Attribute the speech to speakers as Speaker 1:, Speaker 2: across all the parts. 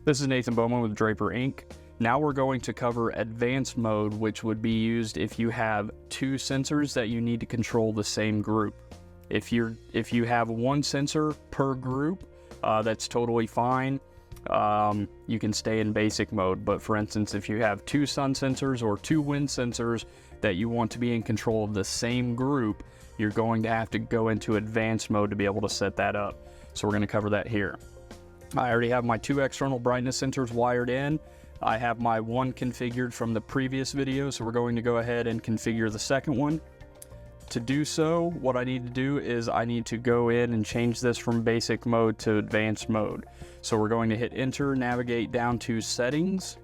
Speaker 1: This is Nathan Bowman with Draper Inc. Now we're going to cover advanced mode, which would be used if you have two sensors that you need to control the same group. If you have one sensor per group, that's totally fine. You can stay in basic mode, but for instance, if you have two sun sensors or two wind sensors that you want to be in control of the same group, you're going to have to go into advanced mode to be able to set that up. So we're going to cover that here. I already have my two external brightness sensors wired in. I have my one configured from the previous video, so we're going to go ahead and configure the second one. To do so, what I need to do is I need to go in and change this from basic mode to advanced mode. So we're going to hit enter, navigate down to settings.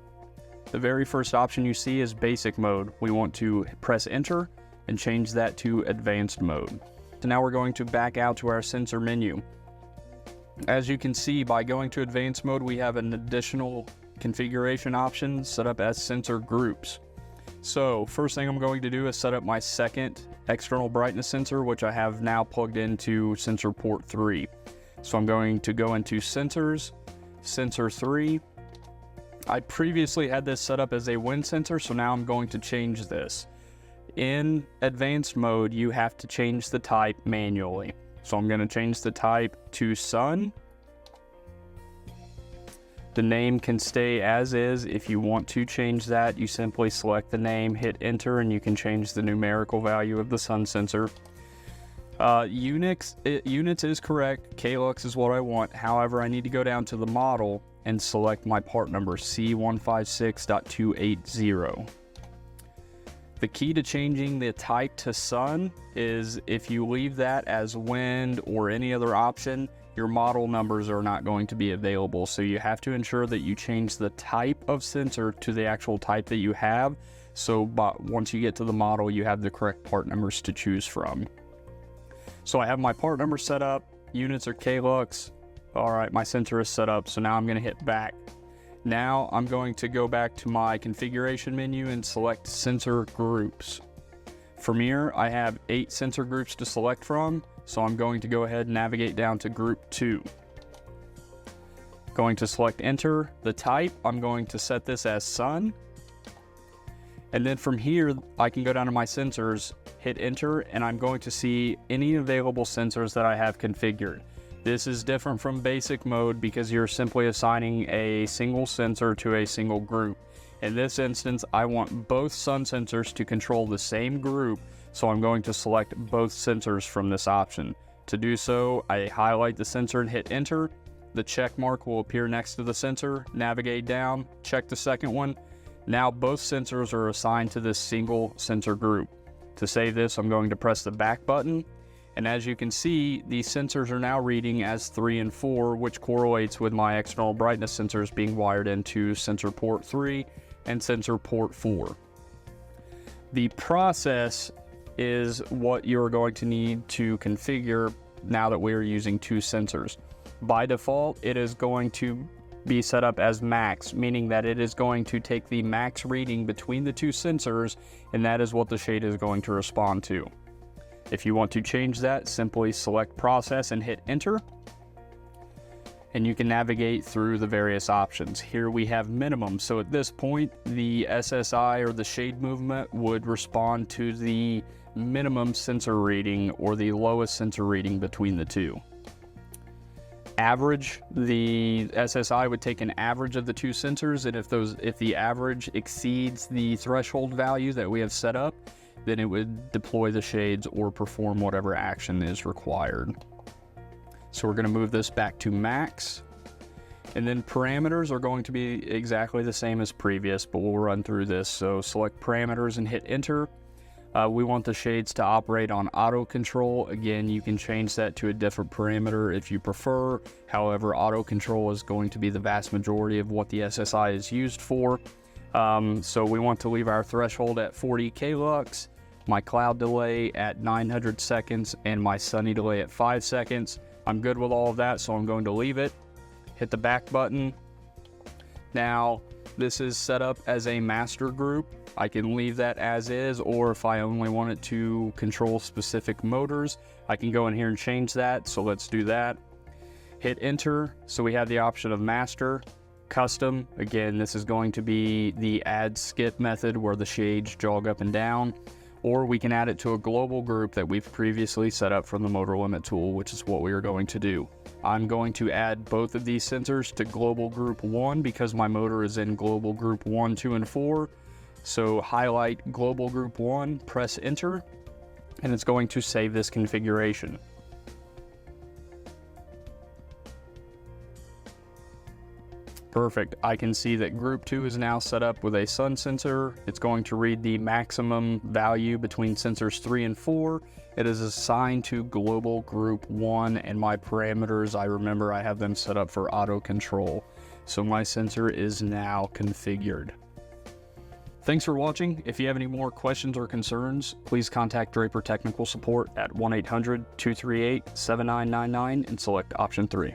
Speaker 1: The very first option you see is basic mode. We want to press enter and change that to advanced mode. So now we're going to back out to our sensor menu. As you can see, by going to advanced mode, we have an additional configuration option set up as sensor groups. So first thing I'm going to do is set up my second external brightness sensor, which I have now plugged into sensor port 3. So I'm going to go into sensors, sensor 3. I previously had this set up as a wind sensor, so now I'm going to change this. In advanced mode, you have to change the type manually. So I'm going to change the type to sun. The name can stay as is. If you want to change that, you simply select the name, hit enter, and you can change the numerical value of the sun sensor. Units is correct. Klux is what I want. However, I need to go down to the model and select my part number C156.280. The key to changing the type to sun is if you leave that as wind or any other option, your model numbers are not going to be available. So you have to ensure that you change the type of sensor to the actual type that you have. So once you get to the model, you have the correct part numbers to choose from. So I have my part number set up, units are Klux. All right, my sensor is set up. So now I'm gonna hit back. Now I'm going to go back to my configuration menu and select sensor groups. From here, I have 8 sensor groups to select from, so I'm going to go ahead and navigate down to group 2. Going to select enter. The type, I'm going to set this as sun. And then from here, I can go down to my sensors, hit enter, and I'm going to see any available sensors that I have configured. This is different from basic mode because you're simply assigning a single sensor to a single group. In this instance, I want both sun sensors to control the same group, so I'm going to select both sensors from this option. To do so, I highlight the sensor and hit enter. The check mark will appear next to the sensor. Navigate down, check the second one. Now both sensors are assigned to this single sensor group. To save this, I'm going to press the back button. And as you can see, these sensors are now reading as 3 and 4, which correlates with my external brightness sensors being wired into sensor port 3 and sensor port 4. The process is what you're going to need to configure now that we're using two sensors. By default, it is going to be set up as max, meaning that it is going to take the max reading between the two sensors, and that is what the shade is going to respond to. If you want to change that, simply select process and hit enter. And you can navigate through the various options. Here we have minimum. So at this point, the SSI or the shade movement would respond to the minimum sensor reading or the lowest sensor reading between the two. Average, the SSI would take an average of the two sensors, and if the average exceeds the threshold value that we have set up, then it would deploy the shades or perform whatever action is required. So we're going to move this back to max. And then parameters are going to be exactly the same as previous, but we'll run through this. So select parameters and hit enter. We want the shades to operate on auto control. Again, you can change that to a different parameter if you prefer. However, auto control is going to be the vast majority of what the SSI is used for. So we want to leave our threshold at 40 Klux, my cloud delay at 900 seconds, and my sunny delay at 5 seconds. I'm good with all of that, so I'm going to leave it. Hit the back button. Now, this is set up as a master group. I can leave that as is, or if I only want it to control specific motors, I can go in here and change that. So let's do that. Hit enter. So we have the option of master, custom, again, this is going to be the add skip method where the shades jog up and down, or we can add it to a global group that we've previously set up from the motor limit tool, which is what we are going to do. I'm going to add both of these sensors to global group 1 because my motor is in global group 1, 2, and 4. So highlight global group 1, press enter, and it's going to save this configuration. Perfect. I can see that group 2 is now set up with a sun sensor. It's going to read the maximum value between sensors 3 and 4. It is assigned to global group 1, and my parameters, I remember I have them set up for auto control. So my sensor is now configured. Thanks for watching. If you have any more questions or concerns, please contact Draper Technical Support at 1-800-238-7999 and select option 3.